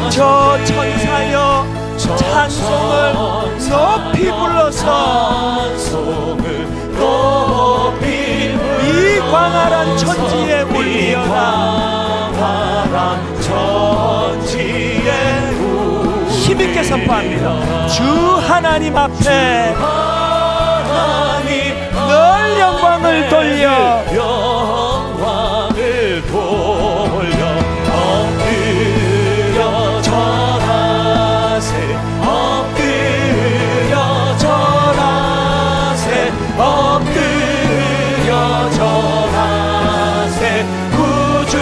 Speaker 1: 저 천사여, 찬송을 높이 불러서 이 광활한 천지에 울리어라. 힘있게 선포합니다. 주 하나님 앞에 늘 영광을 돌려, 엎드려 절하세, 엎드려 절하세, 엎드려 절하세. 구주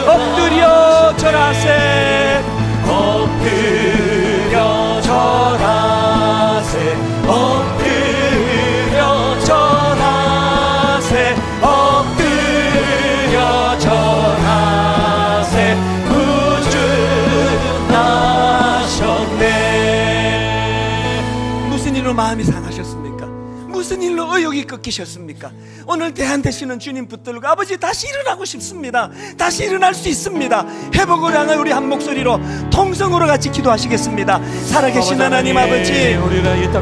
Speaker 1: 엎드려 절하세, 엎드려 절하세, 엎드려 절하세, 엎드려 절하세. 구주 나셨네. 무슨 일로 마음이 상하셨습니까? 무슨 일로 의욕이 꺾이셨습니까? 오늘 대안 되시는 주님 붙들고 아버지 다시 일어나고 싶습니다. 다시 일어날 수 있습니다. 회복을 향해 우리 한 목소리로 통성으로 같이 기도하시겠습니다. 살아계신 하나님 아버지,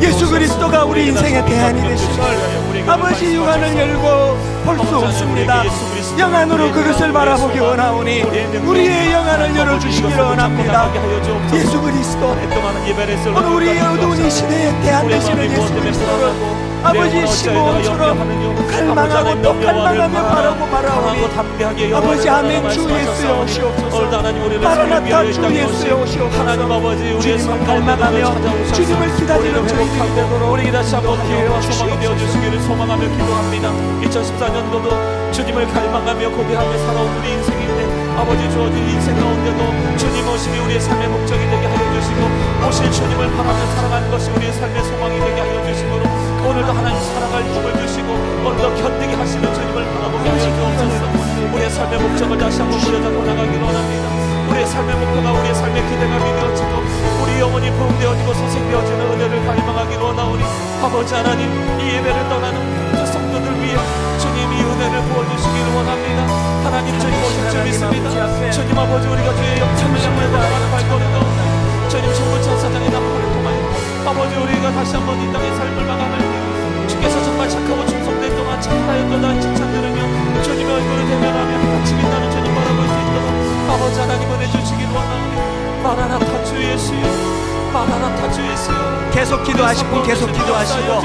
Speaker 1: 예수 그리스도가 우리 인생의 대안이 되시걸 아버지 육안을 열고 볼 수 없습니다. 영안으로 그것을 바라보기 원하오니 우리의 영안을 열어주시기를 원합니다. 예수 그리스도, 오늘 우리의 어두운 이 시대에 대안 되시는 예수 그리스도를 아버지 시몬처럼 갈망하고 또 갈망하며 바라고 바라오니 아버지 아멘. 주 예수여 오시옵소서. 마라나타 주 예수여 오시옵소서. 주님을 갈망하며 주님을 기다리는 저희들이 되도록
Speaker 2: 우리 다시 한번 기회와 소망이 되어주시기를 소망하며 기도합니다. 2014년도도 주님을 갈망하며 고대하며 살아온 우리 인생인데 아버지 주어진 인생 가운데도 주님 오심이 우리의 삶의 목적이 되게 하여 주시고 오실 주님을 바라며 살아가는 것이 우리의 삶의 소망이 되게 하여 주시므로 오늘도 하나님 사랑할 힘을 주시고 오늘도 견디게 하시는 주님을 바라보게 하여 주옵소서. 우리의 삶의 목적을 다시 한번 부여잡고 나가기를 원합니다. 우리의 삶의 목표가 우리의 삶의 기대감이 되어지고 우리 영혼이 부흥되어지고 소생되어지는 은혜를 갈망하기를 원하오니 아버지 하나님, 이 예배를 떠나는 그 성도들 위해 주님이 은혜를 부어주시기를 원합니다. 하나님, 저희 오실 줄 믿습니다. 주님 아버지, 우리가 주의 영참을 향해 나아가는 발걸음도 주님 천군천사장의 납포를 통하여 아버지 우리가 다시 한번 이 땅의 삶을 마감할 때 주께서 정말 착하고 충성된 동안 착하였도다 칭찬 들으며 주님의 얼굴을 대면하며 같이 빛나는 주님 바라볼 수 있도록 아버지 하나님 은혜 주시기를 원하오니 마라나타 주 예수여, 마라나타 주 예수여.
Speaker 1: 계속 기도하실 분 계속 기도하시고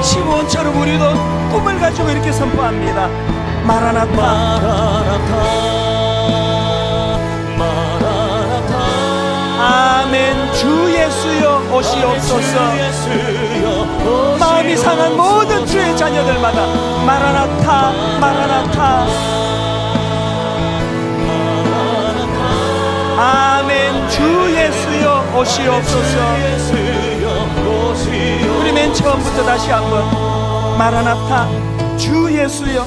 Speaker 1: 시몬처럼 우리도 꿈을 가지고 이렇게 선포합니다. 마라나타, 마라나타, 마라나타. 아멘. 주 예수여 오시옵소서. 마음이 상한 모든 주의 자녀들마다 마라나타, 마라나타. 아멘. 주 예수여 오시옵소서. 우리 맨 처음부터 다시 한번 마라나타, 주 예수여.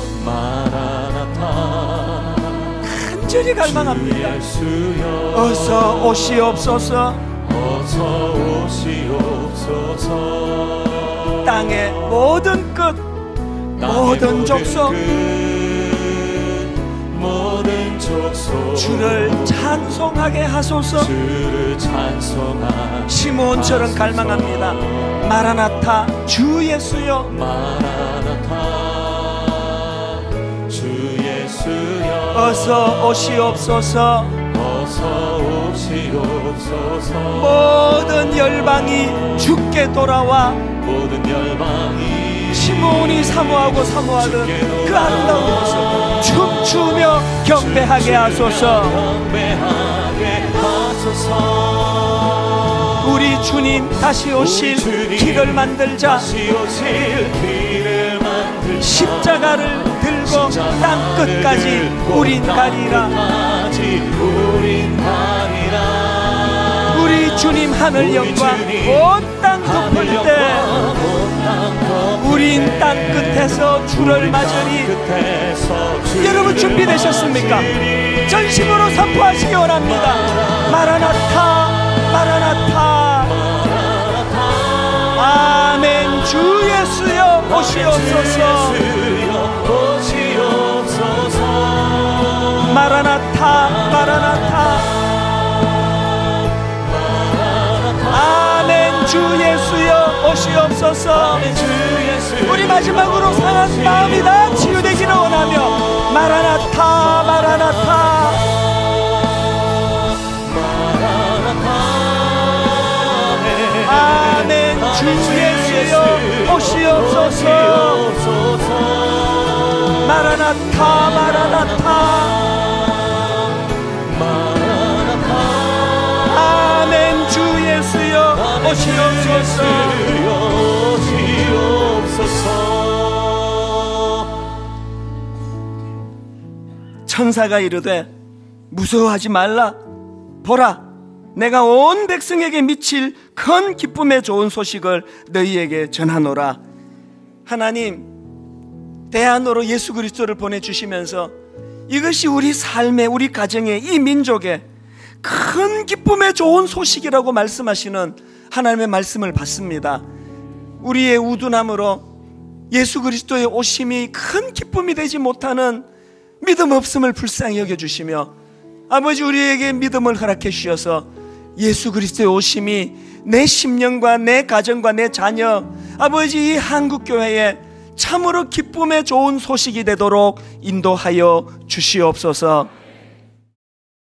Speaker 1: 간절히 갈망합니다. 어서 오시옵소서. 어서 오시옵소서. 땅의 모든 끝, 모든 족속, 주를 찬송하게 하소서. 시몬처럼 갈망합니다. 마라나타, 주 예수여. 주 예수여. 어서 오시옵소서. 어서 오시옵소서. 모든 열방이 주께 돌아와. 모든 열방이 시몬이 사모하고 사모하던 그 아름다운 모습 춤추며 경배하게 하소서. 경배하게 하소서. 우리 주님 다시 오실 길을 만들자. 십자가를 들고 땅 끝까지 우린 가리라. 우리 주님 하늘 영광 온 땅 덮을 때 우린 땅 끝에서 주를 맞으리. 여러분 준비되셨습니까? 전심으로 선포하시기 원합니다. 마라나타, 마라나타. 아멘. 주 예수여 오시옵소서. 마라나타, 마라나타. 아멘. 주 예수여 오시옵소서. 우리 마지막으로 상한 마음이 다 치유되기를 원하며 마라나타, 마라나타. 아멘. 주 예수여 오시옵소서. 마라나타, 마라나타. 아멘. 주 예수여 오시옵소서. 천사가 이르되 무서워하지 말라. 보라, 내가 온 백성에게 미칠 큰 기쁨의 좋은 소식을 너희에게 전하노라. 하나님 대안으로 예수 그리스도를 보내주시면서 이것이 우리 삶의, 우리 가정의, 이 민족의 큰 기쁨의 좋은 소식이라고 말씀하시는 하나님의 말씀을 받습니다. 우리의 우둔함으로 예수 그리스도의 오심이 큰 기쁨이 되지 못하는 믿음 없음을 불쌍히 여겨주시며 아버지 우리에게 믿음을 허락해 주셔서 예수 그리스도의 오심이 내 심령과 내 가정과 내 자녀, 아버지 이 한국교회에 참으로 기쁨의 좋은 소식이 되도록 인도하여 주시옵소서.